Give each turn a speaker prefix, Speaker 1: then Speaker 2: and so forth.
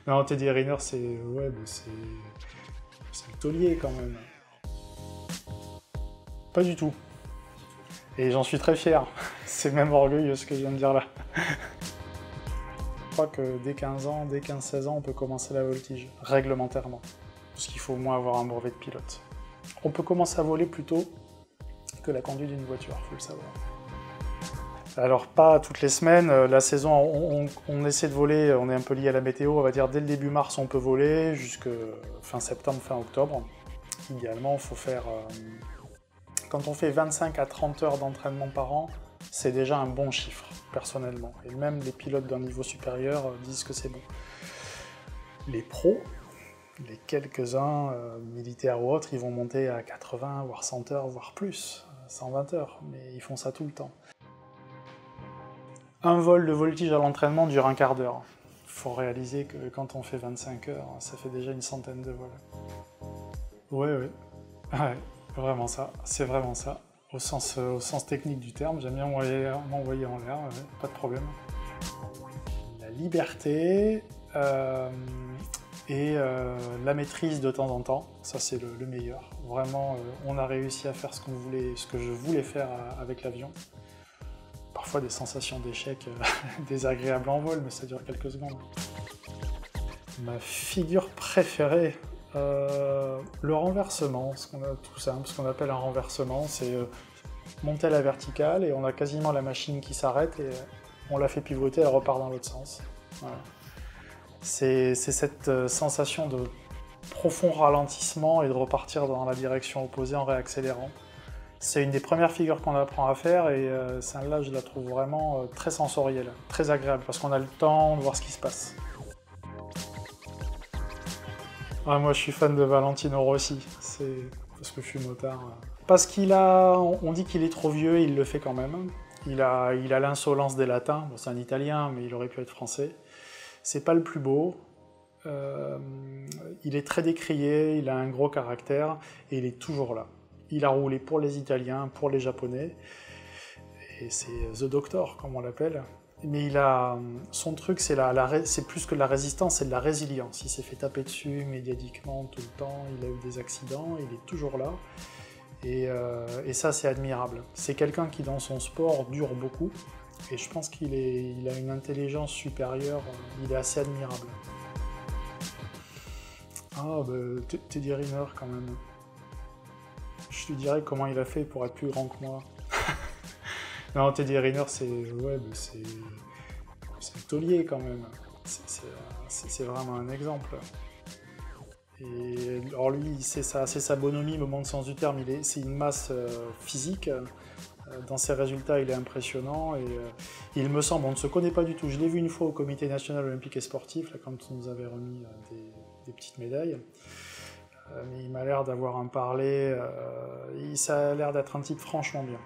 Speaker 1: Non, Teddy Riner, c'est ouais, c'est le taulier quand même. Pas du tout. Et j'en suis très fier. C'est même orgueilleux ce que je viens de dire là. Je crois que dès 15 ans, dès 15-16 ans, on peut commencer la voltige, réglementairement. Parce qu'il faut au moins avoir un brevet de pilote. On peut commencer à voler plus tôt que la conduite d'une voiture, faut le savoir. Alors pas toutes les semaines, la saison on essaie de voler, on est un peu lié à la météo, on va dire dès le début mars on peut voler, jusque fin septembre, fin octobre. Idéalement, il faut faire... quand on fait 25 à 30 heures d'entraînement par an, c'est déjà un bon chiffre, personnellement. Et même les pilotes d'un niveau supérieur disent que c'est bon. Les pros, les quelques-uns, militaires ou autres, ils vont monter à 80, voire 100 heures, voire plus, 120 heures, mais ils font ça tout le temps. Un vol de voltige à l'entraînement dure un quart d'heure. Il faut réaliser que quand on fait 25 heures, ça fait déjà une centaine de vols. Ouais, vraiment ça, c'est vraiment ça. Au sens technique du terme, j'aime bien m'envoyer en l'air, ouais, pas de problème. La liberté et la maîtrise de temps en temps, ça c'est le meilleur. Vraiment, on a réussi à faire ce que je voulais faire avec l'avion. Parfois des sensations d'échec désagréables en vol, mais ça dure quelques secondes. Ma figure préférée, le renversement, tout simple, ce qu'on appelle un renversement, c'est monter à la verticale et on a quasiment la machine qui s'arrête et on la fait pivoter, elle repart dans l'autre sens. Voilà. C'est cette sensation de profond ralentissement et de repartir dans la direction opposée en réaccélérant. C'est une des premières figures qu'on apprend à faire et celle-là, je la trouve vraiment très sensorielle, très agréable, parce qu'on a le temps de voir ce qui se passe. Ah, moi, je suis fan de Valentino Rossi, c'est parce que je suis motard. Parce on dit qu'il est trop vieux et il le fait quand même. Il a l'insolence des latins, bon, c'est un italien, mais il aurait pu être français. C'est pas le plus beau. Il est très décrié, il a un gros caractère et il est toujours là. Il a roulé pour les Italiens, pour les Japonais, et c'est The Doctor, comme on l'appelle. Mais son truc, c'est plus que de la résistance, c'est de la résilience. Il s'est fait taper dessus médiatiquement tout le temps, il a eu des accidents, il est toujours là. Et ça, c'est admirable. C'est quelqu'un qui, dans son sport, dure beaucoup, et je pense qu'il a une intelligence supérieure, il est assez admirable. Ah, bah, Teddy Riner, quand même. Je te dirais comment il a fait pour être plus grand que moi. Non, Teddy Riner, c'est le taulier quand même. C'est vraiment un exemple. Et alors lui, c'est sa bonhomie au bon sens du terme. C'est une masse physique. Dans ses résultats, il est impressionnant. Et il me semble, on ne se connaît pas du tout. Je l'ai vu une fois au Comité national olympique et sportif, là, quand on nous avait remis des petites médailles. Mais il m'a l'air d'avoir un parler, ça a l'air d'être un type franchement bien.